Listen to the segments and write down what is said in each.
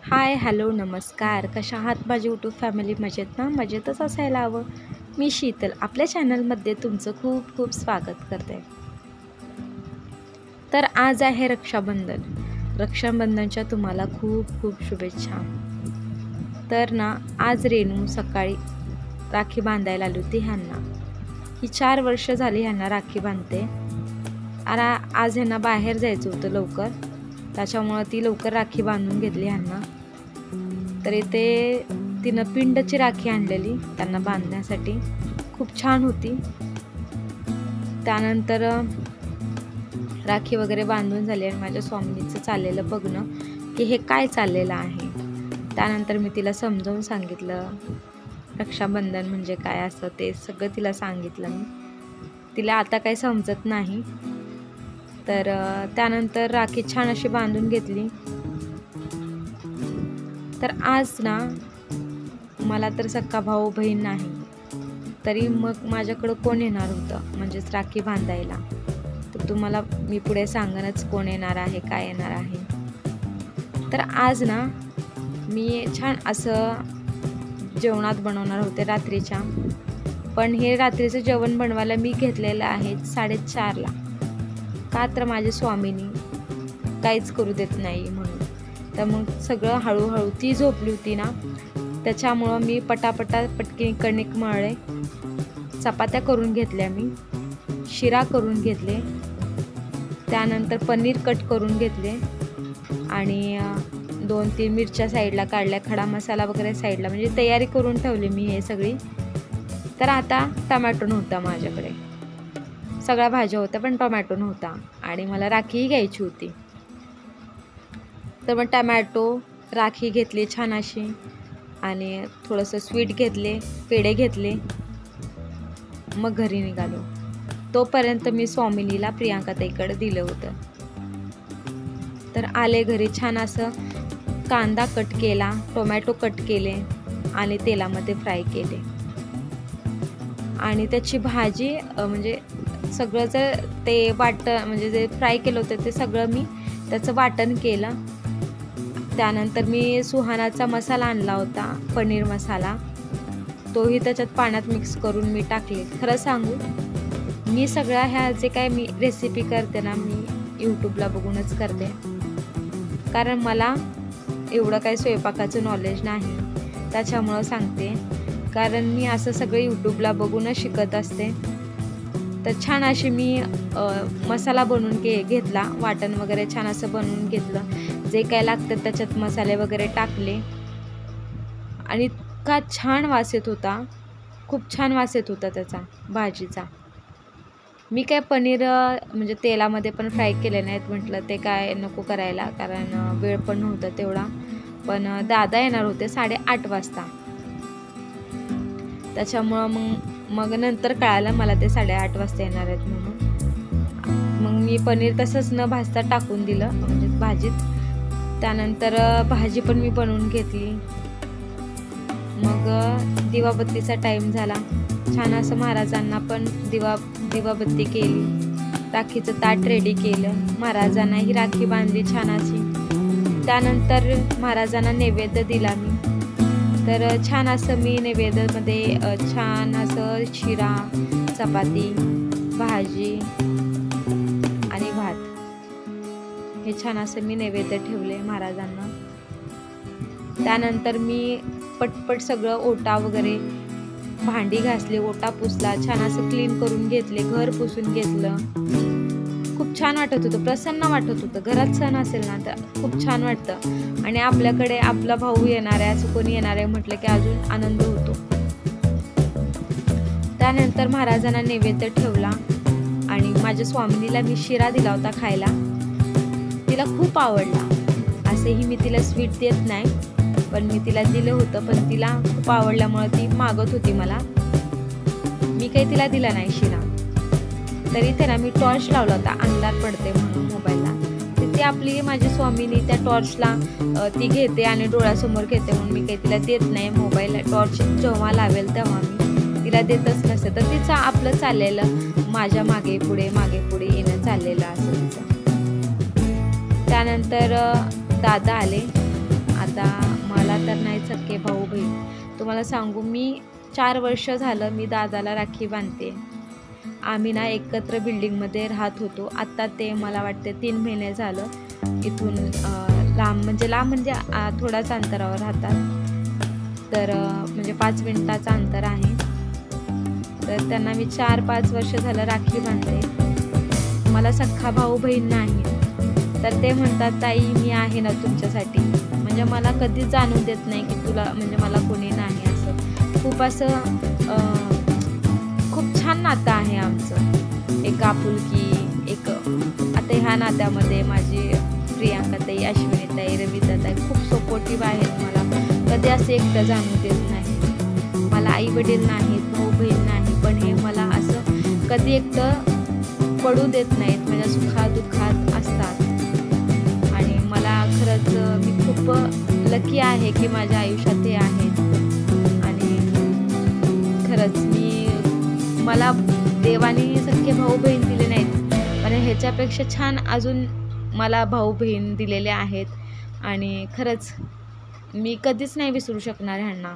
हाय, hello, नमस्कार. कशा आहात माझी यूट्यूब फॅमिली? मजेत ना? मजेतच असायला हवं. मी शीतल आपल्या चॅनलमध्ये तुमचं खूप खूप स्वागत करते. तर आज आहे रक्षाबंधन. रक्षाबंधनच्या तुम्हाला खूप खूप शुभेच्छा. तर ना आज रेणू सकाळी राखी बांधायला आली होती ह्यांना. ही 4 वर्ष झाली ह्यांना राखी बांधते. आज ह्यांना बाहेर जायचं होतं लवकर, त्याच्यामुळं ती लवकर राखी बांधून घेतली ह्यांना. तर इथे तिनं पिंडची राखी आणलेली त्यांना बांधण्यासाठी, खूप छान होती. त्यानंतर राखी वगैरे बांधून झाली आणि माझ्या स्वामींचं चाललेलं बघणं की हे काय चाललेलं आहे. त्यानंतर मी तिला समजावून सांगितलं रक्षाबंधन म्हणजे काय असं, ते सगळं तिला सांगितलं मी. तिला आता काही समजत नाही. तर त्यानंतर राखी छान अशी बांधून घेतली. तर आज ना मला तर सख्खा भाऊ बहीण नाही, तरी मग माझ्याकडं कोण येणार होतं म्हणजेच राखी बांधायला. तर तुम्हाला मी पुढे सांगणच कोण येणार आहे, काय येणार आहे. तर आज ना मी छान असं जेवणात बनवणार होते रात्रीच्या, पण हे रात्रीचं जेवण बनवायला मी घेतलेलं आहे 4:30ला. का तर माझ्या स्वामीनी काहीच करू देत नाही म्हणून. तर मग सगळं हळूहळू ती झोपली होती ना, त्याच्यामुळं मी पटकन कणिक मळले, चपात्या करून घेतल्या, मी शिरा करून घेतले, त्यानंतर पनीर कट करून घेतले आणि 2-3 मिरच्या साईडला काढल्या, खडा मसाला वगैरे साईडला, म्हणजे तयारी करून ठेवली मी हे सगळी. तर आता टमॅटो नव्हता माझ्याकडे, सगळ्या भाज्या होत्या पण टोमॅटो नव्हता आणि मला राखीही घ्यायची होती. तर मग टमॅटो, राखी घेतली छान अशी आणि थोडंसं स्वीट घेतले, पेढे घेतले. मग घरी निघालो. तोपर्यंत मी स्वामिनीला प्रियांकाताईकडे दिलं होतं. तर आले घरी, छान असं कांदा कट केला, टोमॅटो कट केले आणि तेलामध्ये फ्राय केले आणि त्याची भाजी म्हणजे सगळं ते म्हणजे जे फ्राय केलं होतं ते सगळं मी त्याचं वाटण केलं. त्यानंतर मी सुहानाचा मसाला आणला होता, पनीर मसाला, तोही त्याच्यात पाण्यात मिक्स करून मी टाकले. खरं सांगू, मी सगळ्या ह्या जे काय मी रेसिपी करते ना, मी यूट्यूबला बघूनच करते, कारण मला एवढं काही स्वयंपाकाचं नॉलेज नाही, त्याच्यामुळं सांगते. कारण मी असं सगळं यूट्यूबला बघूनच शिकत असते. तर छान अशी मी मसाला बनवून घेतला, वाटण वगैरे छान असं बनवून घेतलं, जे काय लागतं त्याच्यात मसाले वगैरे टाकले आणि इतका छान वास येत होता, खूप छान वास येत होता त्याचा भाजीचा. मी काय पनीर म्हणजे तेलामध्ये पण फ्राय केले नाहीत, म्हटलं ते काय नको करायला, कारण वेळ पण नव्हता तेवढा. पण दादा येणार होते 8:30 वाजता, त्याच्यामुळं मग नंतर कळालं मला ते 8:30 वाजता येणार आहेत म्हणून. मग मी पनीर तसंच न भाजता टाकून दिलं म्हणजे भाजीत. त्यानंतर भाजी पण मी बनवून घेतली. मग दिवाबत्तीचा टाईम झाला, छान असं महाराजांना पण दिवाबत्ती केली, राखीचं ताट रेडी केलं, महाराजांना ही राखी बांधली छान अशी. त्यानंतर महाराजांना नैवेद्य दिला मी. तर छान असं मी नैवेद्यामध्ये छान असं शिरा, चपाती, भाजी आणि भात, हे छान असं मी नैवेद्य ठेवले महाराजांना. त्यानंतर मी पटपट सगळं ओटा वगैरे, भांडी घासली, ओटा पुसला, छान असं क्लीन करून घेतले, घर पुसून घेतलं. खूप छान वाटत होतं, प्रसन्न वाटत होतं. घरात सण असेल ना तर खूप छान वाटतं आणि आपल्याकडे आपला भाऊ येणार आहे, असं कोणी येणार आहे म्हटलं की अजून आनंद होतो. त्यानंतर महाराजांना नैवेद्य ठेवला आणि माझ्या स्वामिनीला मी शिरा दिला होता खायला. तिला खूप आवडला. असेही मी तिला स्वीट देत नाही, पण मी तिला दिलं होतं, पण तिला खूप आवडल्यामुळं ती मागत होती मला. मी काही तिला दिला नाही शिरा. तरी ते ना मी टॉर्च लावला होता, अंधार पडते म्हणून मोबाईलला. तर ती आपली माझी स्वामीनी त्या टॉर्चला ती घेते आणि डोळ्यासमोर घेते, म्हणून मी काही तिला देत नाही. मोबाईल टॉर्च जेव्हा लावेल तेव्हा मी तिला देतच नसते. तर तिचं आपलं चाललेलं माझ्या मागे पुढे येणं चाललेलं असं तिचं. त्यानंतर दादा आले. आता मला तर नाही सख्खे भाऊ बहीण. तुम्हाला सांगू, मी 4 वर्ष झालं मी दादाला राखी बांधते. आम्ही ना एकत्र बिल्डिंगमध्ये राहत होतो. आत्ता ते मला वाटते 3 महिने झालं इथून लांब म्हणजे थोड्याच अंतरावर राहतात. तर म्हणजे 5 मिनिटाचं अंतर आहे. तर त्यांना मी 4-5 वर्ष झालं राखी बांधते. मला सख्खा भाऊ बहीण नाही. तर ते म्हणतात, ताई मी आहे ना तुमच्यासाठी. म्हणजे मला कधीच जाणून देत नाही की तुला म्हणजे मला कोणी नाही असं. खूप असं खूप छान नातं आहे आमचं. एक आपुलकी, एक आता ह्या नात्यामध्ये माझी प्रियांकाताई, अश्विनीताई, रविताताई खूप सपोर्टिव्ह आहेत. मला कधी असं एकटं जाणून देत नाही. मला आई वडील नाहीत, भाऊ बहीण नाही, पण हे मला असं कधी एकटं पडू देत नाहीत. माझ्या सुखादुःखात असतात. आणि मला खरंच मी खूप लकी आहे की माझ्या आयुष्यात हे आहेत. आणि खरंच मला देवाने सख्खे भाऊ बहीण दिले नाहीत, पण ह्याच्यापेक्षा छान अजून मला भाऊ बहीण दिलेले आहेत. आणि खरंच मी कधीच नाही विसरू शकणार ह्यांना.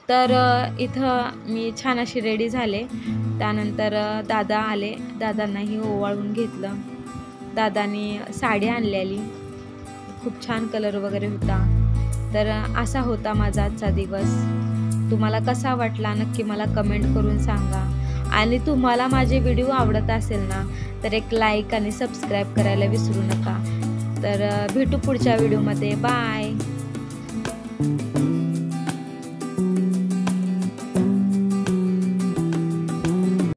तर इथं मी छान अशी रेडी झाले. त्यानंतर दादा आले. दादांनाही ओवाळून घेतलं. दादानी साडी आणलेली, खूप छान कलर वगैरे होता. तर असा होता माझा आजचा दिवस. तुम्हाला कसा वाटला नक्की मला कमेंट करून सांगा. आणि तुम्हाला माझे व्हिडिओ आवडत असेल ना तर एक लाईक आणि सबस्क्राईब करायला विसरू नका. तर भेटू पुढच्या व्हिडिओमध्ये. बाय.